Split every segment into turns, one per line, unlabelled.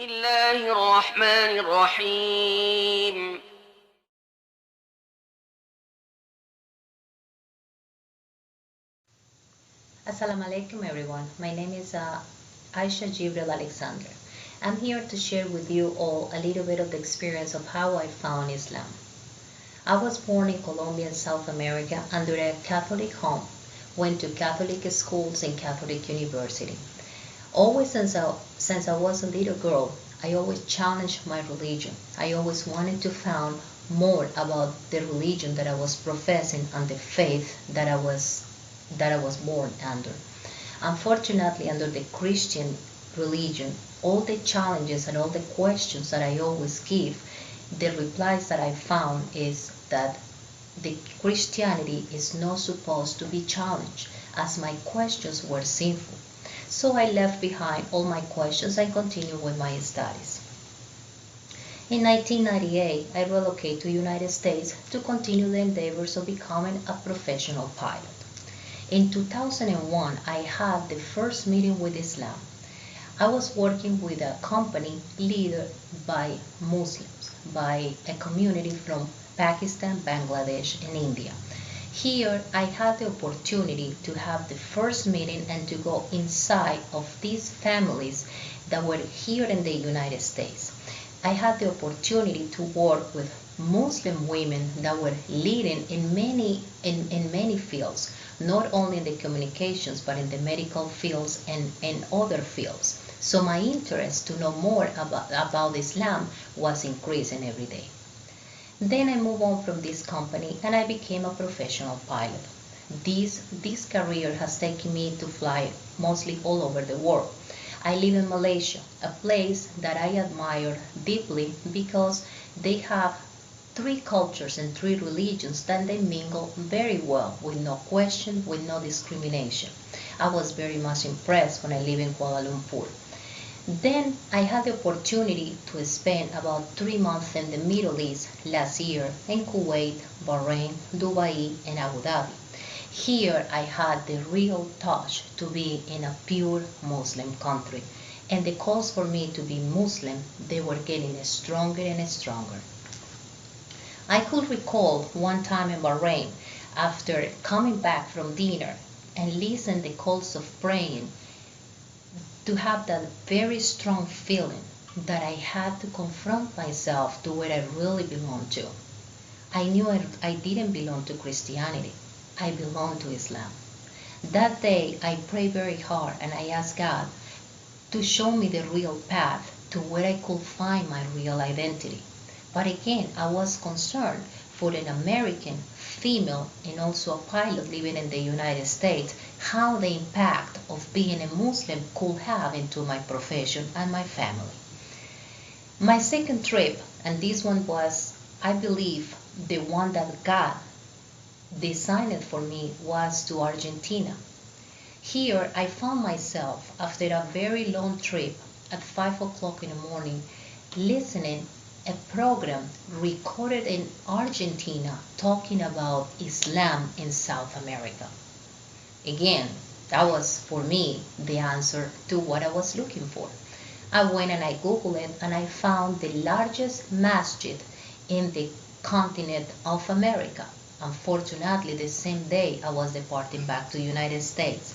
الله الرحمن الرحيم.
Assalamu alaikum everyone. My name is Aisha Jibril Alexander. I'm here to share with you all a little bit of the experience of how I found Islam. I was born in Colombia, South America, under a Catholic home, went to Catholic schools and Catholic university. Always since I was a little girl, I always challenged my religion. I always wanted to find more about the religion that I was professing and the faith that I was born under. Unfortunately, under the Christian religion, all the challenges and all the questions that I always give, the replies that I found is that the Christianity is not supposed to be challenged, as my questions were sinful. So I left behind all my questions and continued with my studies. In 1998, I relocated to the United States to continue the endeavors of becoming a professional pilot. In 2001, I had the first meeting with Islam. I was working with a company led by Muslims, by a community from Pakistan, Bangladesh, and India. Here, I had the opportunity to have the first meeting and to go inside of these families that were here in the United States. I had the opportunity to work with Muslim women that were leading in many fields, not only in the communications, but in the medical fields and in other fields. So my interest to know more about Islam was increasing every day. Then I moved on from this company and I became a professional pilot. This career has taken me to fly mostly all over the world. I live in Malaysia, a place that I admire deeply because they have three cultures and three religions that they mingle very well with no question, with no discrimination. I was very much impressed when I lived in Kuala Lumpur. Then I had the opportunity to spend about 3 months in the Middle East last year in Kuwait, Bahrain, Dubai, and Abu Dhabi. Here I had the real touch to be in a pure Muslim country, and the calls for me to be Muslim, they were getting stronger and stronger. I could recall one time in Bahrain, after coming back from dinner and listening the calls of praying, to have that very strong feeling that I had to confront myself to where I really belong to. I knew I didn't belong to Christianity. I belonged to Islam. That day I prayed very hard and I asked God to show me the real path to where I could find my real identity. But again, I was concerned for an American female and also a pilot living in the United States, how the impact of being a Muslim could have into my profession and my family. My second trip, and this one was, I believe, the one that God designed for me, was to Argentina. Here I found myself, after a very long trip, at 5 o'clock in the morning, listening a program recorded in Argentina talking about Islam in South America. Again, that was for me the answer to what I was looking for. I went and I Googled it and I found the largest masjid in the continent of America. Unfortunately, the same day I was departing back to the United States.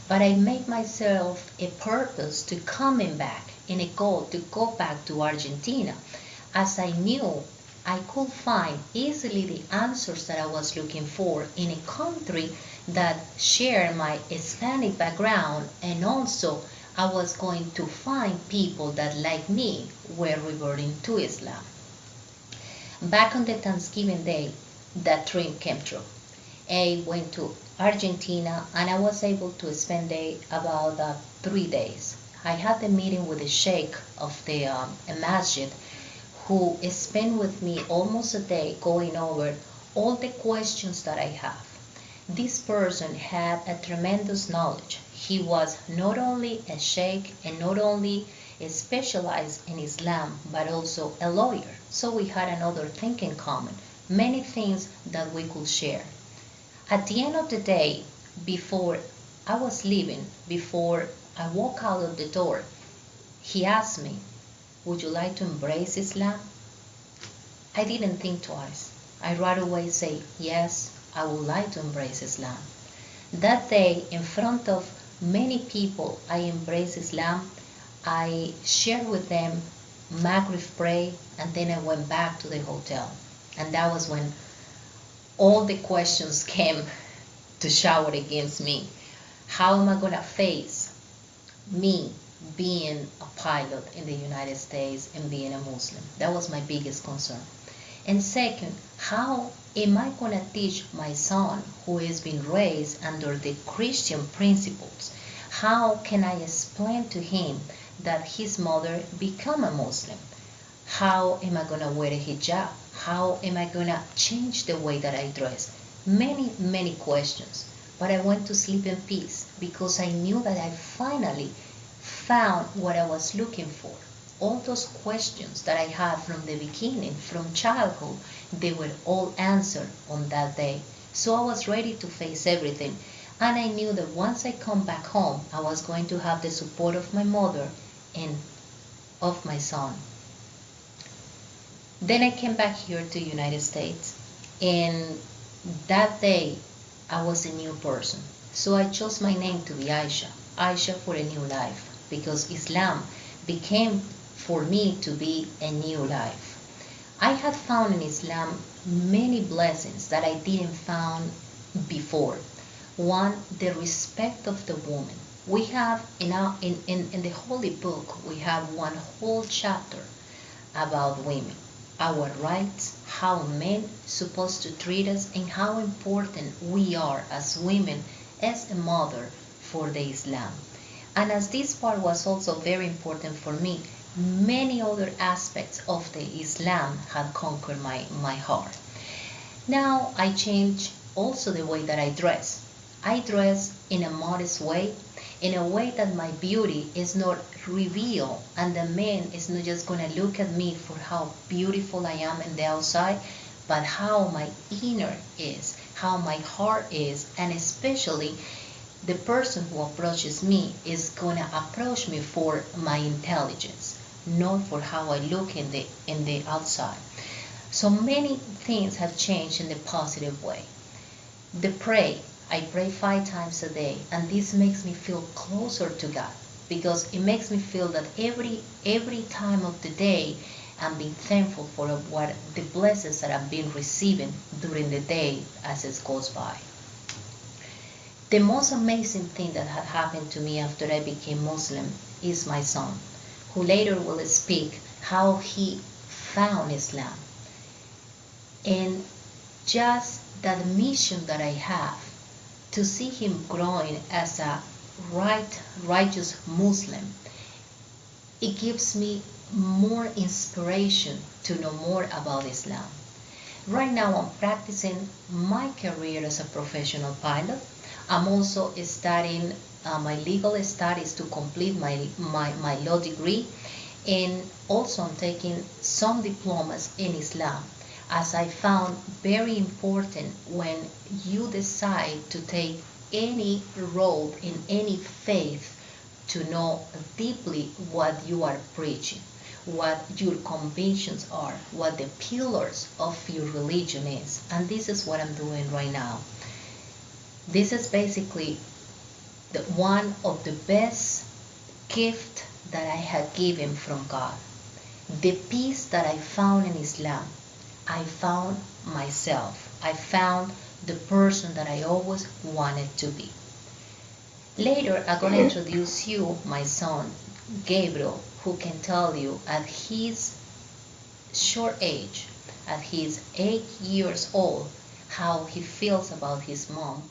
But I made myself a purpose to coming back and a goal to go back to Argentina, as I knew I could find easily the answers that I was looking for in a country that shared my Islamic background, and also I was going to find people that, like me, were reverting to Islam. Back on the Thanksgiving Day, that dream came true. I went to Argentina and I was able to spend about 3 days. I had the meeting with the sheikh of the masjid, who spent with me almost a day going over all the questions that I have. This person had a tremendous knowledge. He was not only a sheikh and not only specialized in Islam, but also a lawyer. So we had another thing in common, many things that we could share. At the end of the day, before I was leaving, before I walked out of the door, he asked me, would you like to embrace Islam? I didn't think twice. I right away say, yes, I would like to embrace Islam. That day, in front of many people, I embraced Islam. I shared with them Maghrib prayer, and then I went back to the hotel. And that was when all the questions came to shower against me. How am I going to face me being a pilot in the United States and being a Muslim? That was my biggest concern. And second, how am I going to teach my son who has been raised under the Christian principles? How can I explain to him that his mother became a Muslim? How am I going to wear a hijab? How am I going to change the way that I dress? Many, many questions. But I went to sleep in peace because I knew that I finally found what I was looking for. All those questions that I had from the beginning, from childhood, they were all answered on that day. So I was ready to face everything. And I knew that once I come back home, I was going to have the support of my mother and of my son. Then I came back here to the United States, and that day I was a new person. So I chose my name to be Aisha, Aisha for a new life, because Islam became for me to be a new life. I had found in Islam many blessings that I didn't found before. One, the respect of the woman. We have in the holy book, we have one whole chapter about women, our rights, how men supposed to treat us, and how important we are as women, as a mother for the Islam. And as this part was also very important for me, many other aspects of the Islam had conquered my heart. Now I change also the way that I dress. I dress in a modest way, in a way that my beauty is not revealed, and the man is not just going to look at me for how beautiful I am in the outside, but how my inner is, how my heart is, and especially the person who approaches me is going to approach me for my intelligence, not for how I look in the outside. So many things have changed in the positive way. I pray 5 times a day, and this makes me feel closer to God, because it makes me feel that every time of the day I'm being thankful for what the blessings that I've been receiving during the day as it goes by. The most amazing thing that had happened to me after I became Muslim is my son, who later will speak how he found Islam. And just that mission that I have to see him growing as a righteous Muslim, it gives me more inspiration to know more about Islam. Right now I'm practicing my career as a professional pilot. I'm also studying my legal studies to complete my law degree, and also I'm taking some diplomas in Islam, as I found very important when you decide to take any role in any faith, to know deeply what you are preaching, what your convictions are, what the pillars of your religion is. And this is what I'm doing right now. This is basically one of the best gifts that I had given from God. The peace that I found in Islam, I found myself. I found the person that I always wanted to be. Later, I'm going to introduce you my son, Gabriel, who can tell you at his short age, at his 8 years old, how he feels about his mom